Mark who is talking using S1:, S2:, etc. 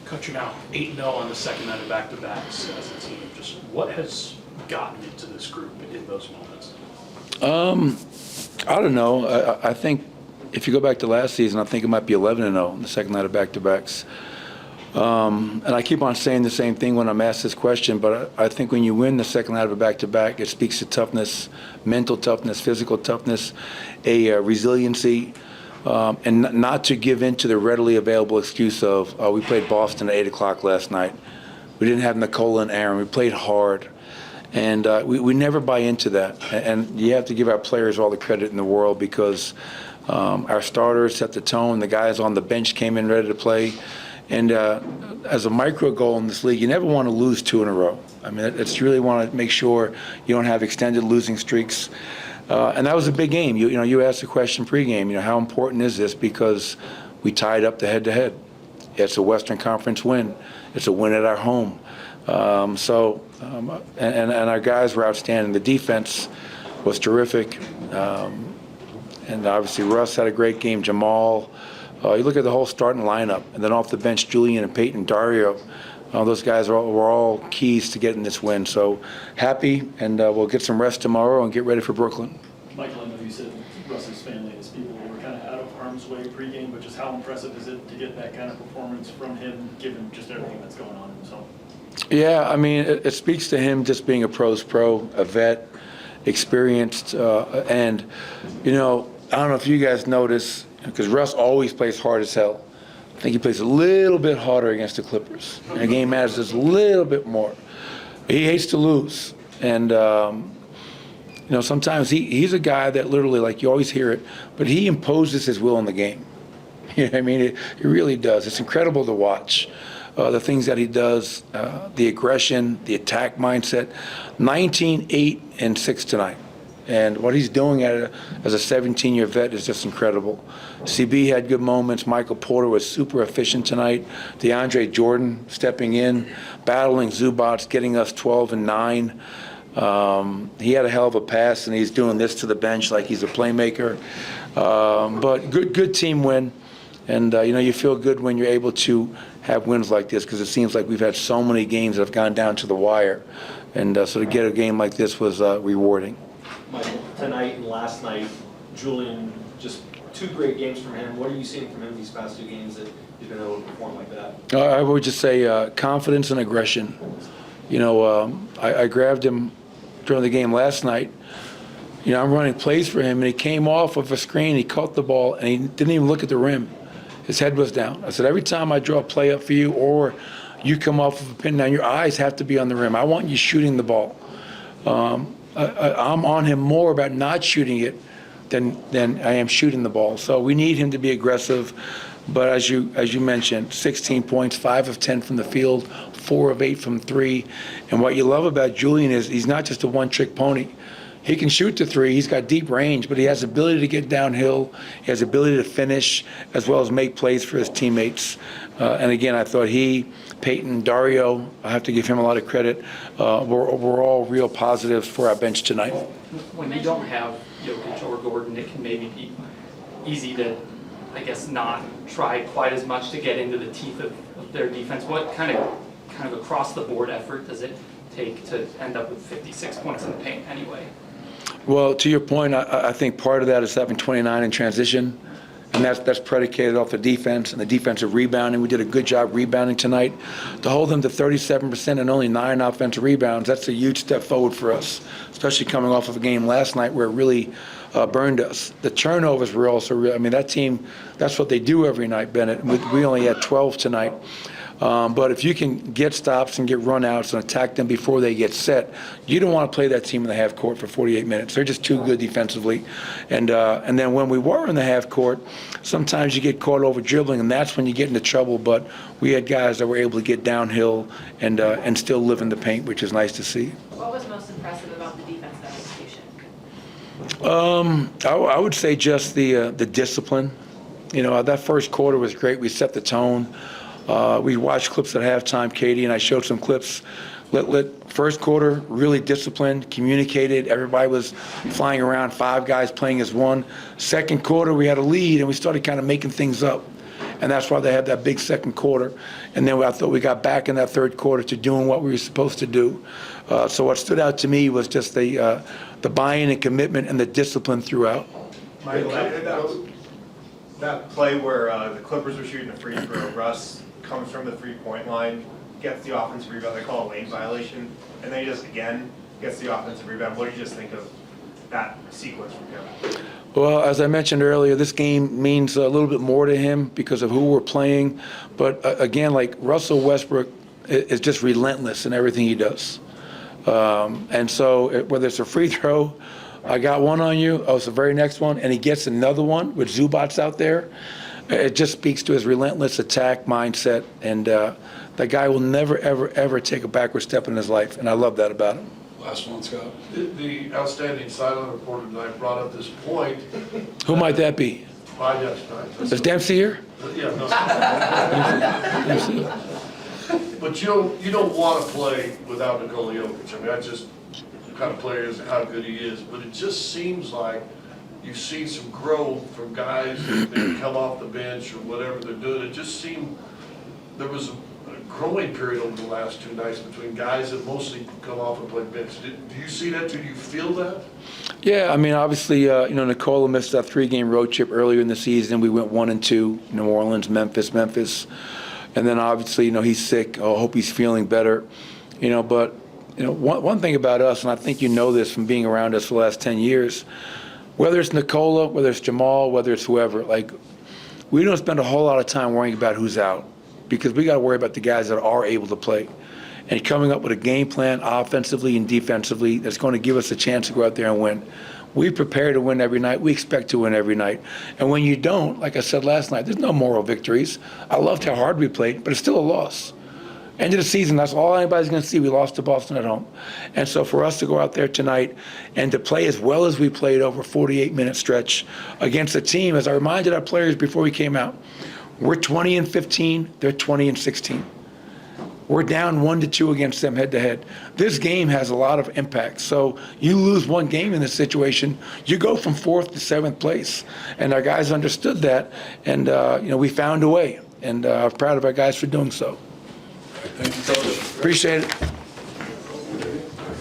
S1: Coach, you're now 8-0 on the second night of back-to-backs as a team. Just what has gotten into this group in those moments?
S2: I don't know. I think if you go back to last season, I think it might be 11-0 on the second night of back-to-backs. And I keep on saying the same thing when I'm asked this question, but I think when you win the second night of a back-to-back, it speaks to toughness, mental toughness, physical toughness, a resiliency, and not to give in to the readily available excuse of, we played Boston at 8 o'clock last night. We didn't have Nikola and Aaron. We played hard. And we never buy into that. And you have to give our players all the credit in the world because our starters set the tone. The guys on the bench came in ready to play. And as a micro goal in this league, you never want to lose 2 in a row. I mean, it's really want to make sure you don't have extended losing streaks. And that was a big game. You asked the question pregame, how important is this? Because we tied up the head-to-head. It's a Western Conference win. It's a win at our home. And our guys were outstanding. The defense was terrific. And obviously Russ had a great game. Jamal. You look at the whole starting lineup. And then off the bench, Julian and Peyton, Dario. Those guys were all keys to getting this win. So happy, and we'll get some rest tomorrow and get ready for Brooklyn.
S3: Michael, I know you said Russ's family and his people were kind of out of harm's way pregame, but just how impressive is it to get that kind of performance from him, given just everything that's going on himself?
S2: Yeah, I mean, it speaks to him just being a pro's pro, a vet, experienced, and, I don't know if you guys notice, because Russ always plays hard as hell. I think he plays a little bit harder against the Clippers. And the game matters just a little bit more. He hates to lose. And, sometimes he's a guy that literally, like you always hear it, but he imposes his will in the game. You know what I mean? It really does. It's incredible to watch. The things that he does, the aggression, the attack mindset. 19, 8, and 6 tonight. And what he's doing as a 17-year vet is just incredible. CB had good moments. Michael Porter was super efficient tonight. DeAndre Jordan stepping in, battling Zubats, getting us 12 and 9. He had a hell of a pass, and he's doing this to the bench like he's a playmaker. But good team win. And, you feel good when you're able to have wins like this because it seems like we've had so many games that have gone down to the wire. And so to get a game like this was rewarding.
S4: Michael, tonight and last night, Julian, just 2 great games from him. What are you seeing from him these past 2 games that he's been able to perform like that?
S2: I would just say confidence and aggression. I grabbed him during the game last night. I'm running plays for him, and he came off of a screen, he caught the ball, and he didn't even look at the rim. His head was down. I said, every time I draw a play up for you or you come off of a pin down, your eyes have to be on the rim. I want you shooting the ball. I'm on him more about not shooting it than I am shooting the ball. So we need him to be aggressive. But as you mentioned, 16 points, 5 of 10 from the field, 4 of 8 from 3. And what you love about Julian is he's not just a one-trick pony. He can shoot the 3. He's got deep range, but he has the ability to get downhill. He has the ability to finish as well as make plays for his teammates. And again, I thought Peyton, Dario, I have to give him a lot of credit. We're all real positives for our bench tonight.
S1: When you don't have Jokic or Gordon, it can maybe be easy to, not try quite as much to get into the teeth of their defense. What kind of across the board effort does it take to end up with 56 points in the paint anyway?
S2: Well, to your point, I think part of that is having 29 in transition, and that's predicated off the defense and the defensive rebounding. We did a good job rebounding tonight. To hold them to 37% and only 9 offensive rebounds, that's a huge step forward for us, especially coming off of a game last night where it really burned us. The turnovers were also real. I mean, that team, that's what they do every night, Bennett. We only had 12 tonight. But if you can get stops and get runouts and attack them before they get set, you don't want to play that team in the half court for 48 minutes. They're just too good defensively. And then when we were in the half court, sometimes you get caught over dribbling, and that's when you get into trouble. But we had guys that were able to get downhill and still live in the paint, which is nice to see.
S5: What was most impressive about the defensive execution?
S2: I would say just the discipline. That first quarter was great. We set the tone. We watched clips at halftime, Katie, and I showed some clips. First quarter, really disciplined, communicated. Everybody was flying around, 5 guys playing as one. Second quarter, we had a lead, and we started kind of making things up. and that's why they had that big second quarter. And then I thought we got back in that third quarter to doing what we were supposed to do. So what stood out to me was just the buy-in and commitment and the discipline throughout.
S6: Michael, that play where the Clippers were shooting a free throw, Russ comes from the three-point line, gets the offensive rebound, they call a lane violation, and then he just again gets the offensive rebound. What do you just think of that sequence from him?
S2: Well, as I mentioned earlier, this game means a little bit more to him because of who we're playing. But again, like Russell Westbrook is just relentless in everything he does. And so whether it's a free throw, I got one on you, oh, it's the very next one, and he gets another one with Zubats out there. It just speaks to his relentless attack mindset. And that guy will never, ever, ever take a backward step in his life. And I love that about him.
S7: Last one, Scott. The outstanding sideline reporter tonight brought up this point.
S2: Who might that be?
S7: My next night.
S2: Is Dempsey here?
S7: Yeah, no. But you don't want to play without Nikola Jokic. I mean, that's just the kind of player is, how good he is. But it just seems like you've seen some growth from guys that come off the bench or whatever they're doing. It just seemed there was a growing period over the last two nights between guys that mostly come off and play bench. Do you see that? Do you feel that?
S2: Yeah, I mean, obviously, Nikola missed that 3-game road trip earlier in the season. We went 1-2, New Orleans, Memphis. And then obviously, he's sick. I hope he's feeling better. But one thing about us, and I think you know this from being around us for the last 10 years, whether it's Nikola, whether it's Jamal, whether it's whoever, like, we don't spend a whole lot of time worrying about who's out because we got to worry about the guys that are able to play and coming up with a game plan offensively and defensively that's going to give us a chance to go out there and win. We prepare to win every night. We expect to win every night. And when you don't, like I said last night, there's no moral victories. I loved how hard we played, but it's still a loss. End of the season, that's all anybody's going to see. We lost to Boston at home. And so for us to go out there tonight and to play as well as we played over a 48-minute stretch against a team, as I reminded our players before we came out, we're 20-15, they're 20-16. We're down 1-2 against them head-to-head. This game has a lot of impact. So you lose one game in this situation, you go from 4th to 7th place. And our guys understood that, and we found a way. And I'm proud of our guys for doing so.
S7: Thank you, Coach.
S2: Appreciate it.